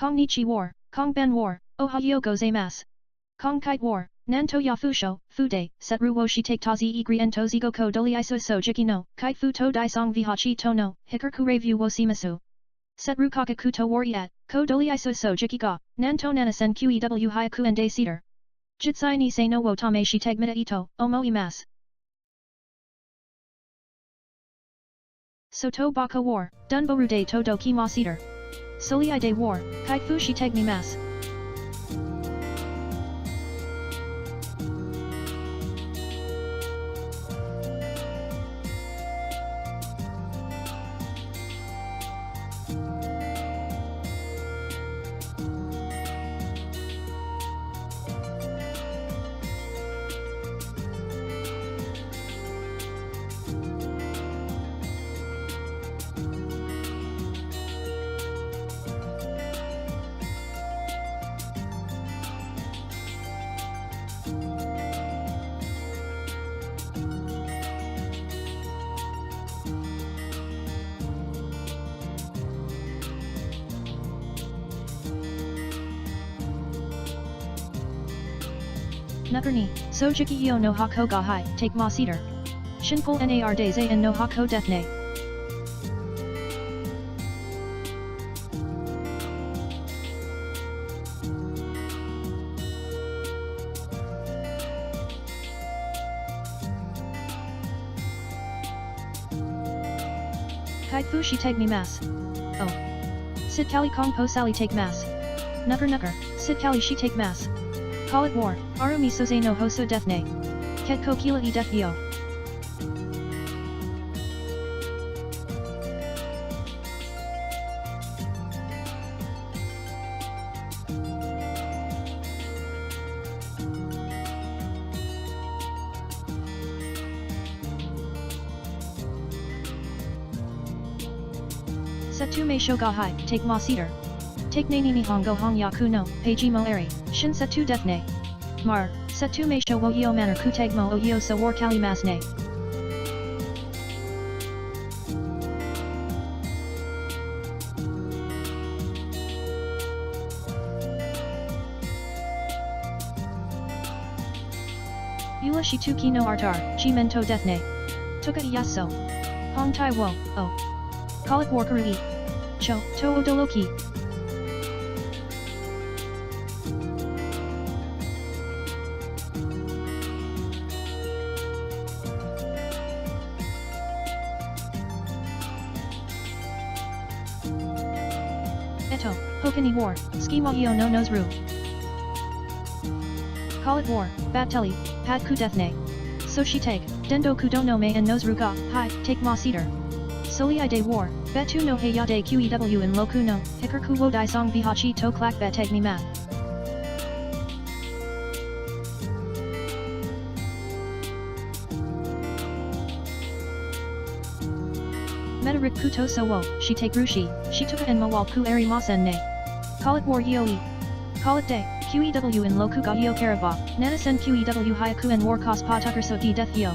Kongnichi war, Kongban war, Ohayo gozaimasu. Kongkite war, Nanto yafusho, fude, setru wo shitake tazi igri ento zigo ko dolyiso sojiki no, kite fu to daisong vihachi to no, hikaku review wo simasu. Setru kakaku to wariat, ko dolyiso sojiki ga, nanto nanasen qew hyaku and day cedar. Jitsai ni se no wo tame shitag mita ito, omo imas. Soto baka war, dunboru de to doki ma cedar. Solii de war, kite fu shitag ni mas. Nukarni, sojiki yo no hako ga hai, take ma cedar. Shinpol nar days and no hako deathne. Kaifu shi take me mas. Oh. Sit kali kong po sally take mas. Nukar, sit kali shi take mas. Call it war, Arumi soze no hoso deathne. Ket ko kila e death yo. Setu me sho ga hai, take ma cedar. Take ne ni nihongo hong yaku no, peiji mo eri, shin setu deathne. Mar, setu me sho wo yo manner kuteg mo o yo so war kali mas ne. Yula shituki no artar, chi mento deathne. Toka iyaso. Hong tai wo, oh. Call it war karui. Cho, to odoloki. Eto, Hokani war, ski wa yo no nozru. Call it war, battelli, pad ku deathne. So she take, dendo kudo no me and nozru ga, hi, take ma cedar. Solii de war, betu no heyade qew in loku no, hikarku wo daisong vihachi to klak beteg ni mat. Metarik kuto so wo, she take rushi, she took en mawal ku eri masen ne. Call it war yoe. Call it day, qew in loku ga yo karaba, nanasen qew hyaku en war kos pa tucker so di death yo.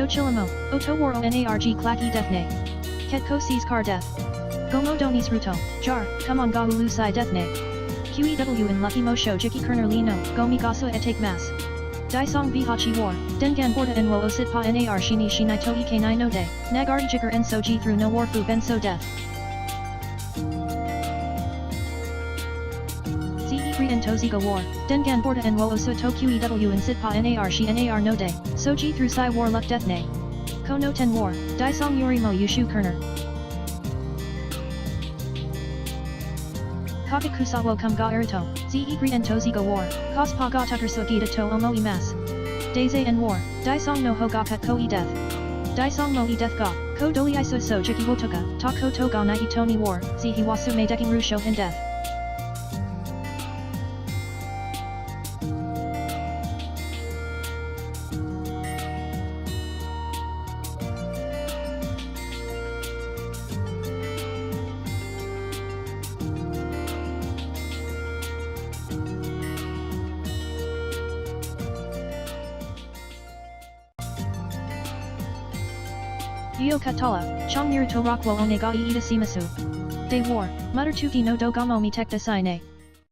Do chilamo, oto waro narg clacky deathne. Ketko sees car death. Gomo donis ruto, jar, come on ga ulu sai deathne. QEW in lucky mo show jiki kerner lino, gomi gasu etake mas. Daisong vihachi war, dengan borda en wo osit pa nar shini shinai to ike nai no de, nagari jiger en soji through no war fu ben so death. Ze3 en toziga war, dengan borda en wo osu to QEW en sit pa nar shi nar no de, soji through sai war luck death ne. Kono ten war, daisong yuri mo yushu kerner. Kagekusawo kum ga erito, Ze3 en toziga war, kospa ga tucker sogita to omo imas. Daise en war, daisong no ho ga kat ko e death. Daisong mo e death ga, ko doli iso so jiki wotoka, ta ko to ga na itoni war, zi hiwasu me deking rusho en death. Dio katala, chong niru to rockwo onegai ita simasu. De war, mutter tuki no dogamo mi tek desaine.